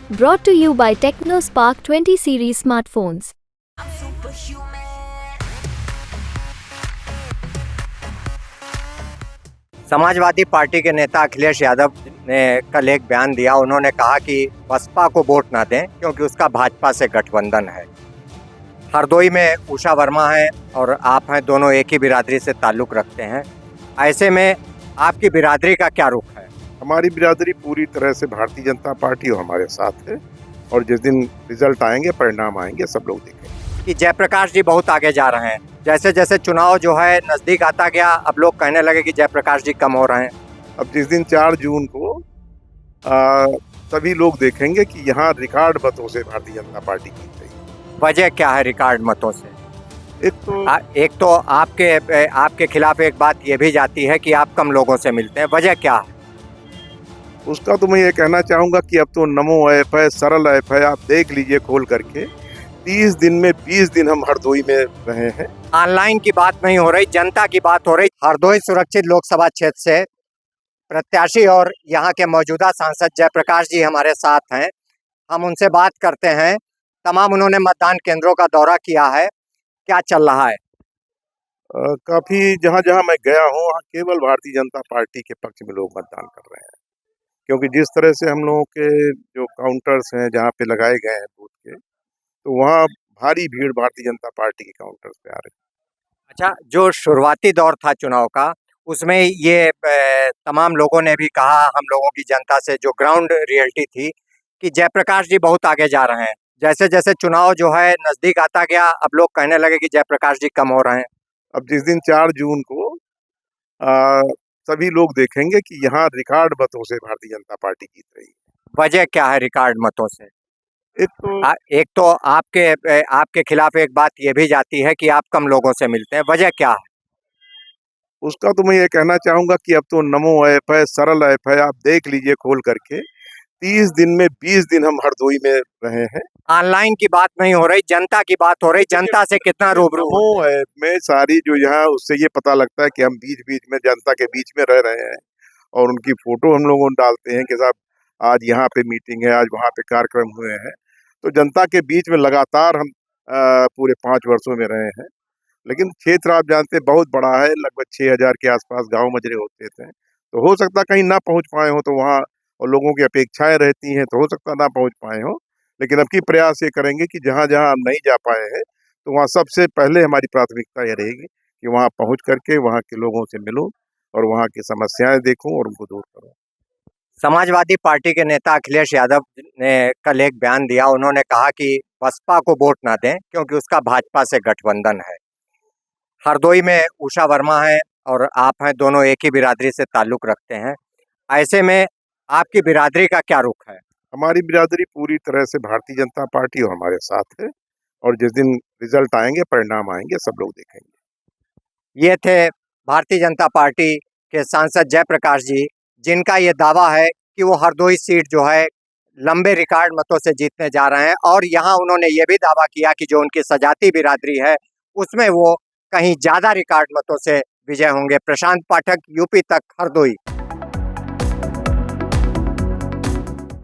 Brought to you by TechnoSpark 20 series smartphones. Samajwadi party के नेता अखिलेश यादव ने कल एक बयान दिया। उन्होंने कहा कि बसपा को वोट ना दें क्योंकि उसका भाजपा से गठबंधन है। हरदोई में उषा वर्मा है और आप हैं, दोनों एक ही बिरादरी से ताल्लुक़ रखते हैं। ऐसे में आपकी बिरादरी का क्या रुख है? हमारी बिरादरी पूरी तरह से भारतीय जनता पार्टी और हमारे साथ है, और जिस दिन रिजल्ट आएंगे, परिणाम आएंगे, सब लोग देखेंगे। कि जयप्रकाश जी बहुत आगे जा रहे हैं, जैसे जैसे चुनाव जो है नज़दीक आता गया, अब लोग कहने लगे कि जयप्रकाश जी कम हो रहे हैं। अब जिस दिन 4 जून को सभी लोग देखेंगे कि यहाँ रिकॉर्ड मतों से भारतीय जनता पार्टी जीत रही है। वजह क्या है रिकॉर्ड मतों से? एक तो आपके खिलाफ एक बात ये भी जाती है कि आप कम लोगों से मिलते हैं, वजह क्या है? उसका तो मैं ये कहना चाहूँगा कि अब तो नमो ऐप है, सरल ऐप है, आप देख लीजिए खोल करके। 30 दिन में 20 दिन हम हरदोई में रहे हैं। ऑनलाइन की बात नहीं हो रही, जनता की बात हो रही। हरदोई सुरक्षित लोकसभा क्षेत्र से प्रत्याशी और यहाँ के मौजूदा सांसद जयप्रकाश जी हमारे साथ हैं। हम उनसे बात करते हैं। तमाम उन्होंने मतदान केंद्रों का दौरा किया है। क्या चल रहा है? काफ़ी जहाँ जहाँ मैं गया हूँ, वहाँ केवल भारतीय जनता पार्टी के पक्ष में लोग मतदान कर रहे हैं, क्योंकि जिस तरह से हम लोगों के जो काउंटर्स हैं जहाँ पे लगाए गए हैं बूथ के, तो वहाँ भारी भीड़ भारतीय जनता पार्टी के काउंटर्स पे आ रही है। अच्छा, जो शुरुआती दौर था चुनाव का, उसमें ये तमाम लोगों ने भी कहा, हम लोगों की जनता से जो ग्राउंड रियलिटी थी, कि जयप्रकाश जी बहुत आगे जा रहे हैं। जैसे जैसे चुनाव जो है नज़दीक आता गया, अब लोग कहने लगे कि जयप्रकाश जी कम हो रहे हैं। अब जिस दिन 4 जून को आ, सभी लोग देखेंगे कि यहाँ रिकॉर्ड मतों से भारतीय जनता पार्टी जीत रही है। वजह क्या है रिकॉर्ड मतों से? एक तो आपके खिलाफ एक बात ये भी जाती है कि आप कम लोगों से मिलते हैं, वजह क्या है? उसका तो मैं ये कहना चाहूँगा कि अब तो नमो ऐप है, सरल ऐप है, आप देख लीजिए खोल करके। 30 दिन में 20 दिन हम हरदोई में रहे हैं। ऑनलाइन की बात नहीं हो रही, जनता की बात हो रही। जनता से कितना रूबरू? नमो ऐप में सारी जो यहाँ, उससे ये पता लगता है कि हम बीच बीच में जनता के बीच में रह रहे हैं, और उनकी फोटो हम लोगों डालते हैं कि साहब आज यहाँ पे मीटिंग है, आज वहाँ पे कार्यक्रम हुए हैं। तो जनता के बीच में लगातार हम पूरे 5 वर्षों में रहे हैं। लेकिन क्षेत्र आप जानते हैं बहुत बड़ा है, लगभग 6000 के आसपास गांव मजरे होते थे, तो हो सकता कहीं ना पहुंच पाए हो, तो वहाँ और लोगों की अपेक्षाएं रहती हैं, तो हो सकता ना पहुंच पाए हो। लेकिन अब की प्रयास ये करेंगे कि जहाँ जहाँ हम नहीं जा पाए हैं, तो वहाँ सबसे पहले हमारी प्राथमिकता ये रहेगी कि वहाँ पहुँच करके वहाँ के लोगों से मिलूँ और वहाँ की समस्याएं देखूँ और उनको दूर करूँ। समाजवादी पार्टी के नेता अखिलेश यादव ने कल एक बयान दिया। उन्होंने कहा कि बसपा को वोट ना दें क्योंकि उसका भाजपा से गठबंधन है। हरदोई में उषा वर्मा है और आप हैं, दोनों एक ही बिरादरी से ताल्लुक़ रखते हैं। ऐसे में आपकी बिरादरी का क्या रुख है? हमारी बिरादरी पूरी तरह से भारतीय जनता पार्टी और हमारे साथ है, और जिस दिन रिजल्ट आएंगे, परिणाम आएंगे, सब लोग देखेंगे। ये थे भारतीय जनता पार्टी के सांसद जयप्रकाश जी, जिनका ये दावा है कि वो हरदोई सीट जो है लंबे रिकॉर्ड मतों से जीतने जा रहे हैं। और यहाँ उन्होंने ये भी दावा किया कि जो उनकी सजाती बिरादरी है, उसमें वो कहीं ज़्यादा रिकॉर्ड मतों से विजय होंगे। प्रशांत पाठक, यूपी तक, हरदोई।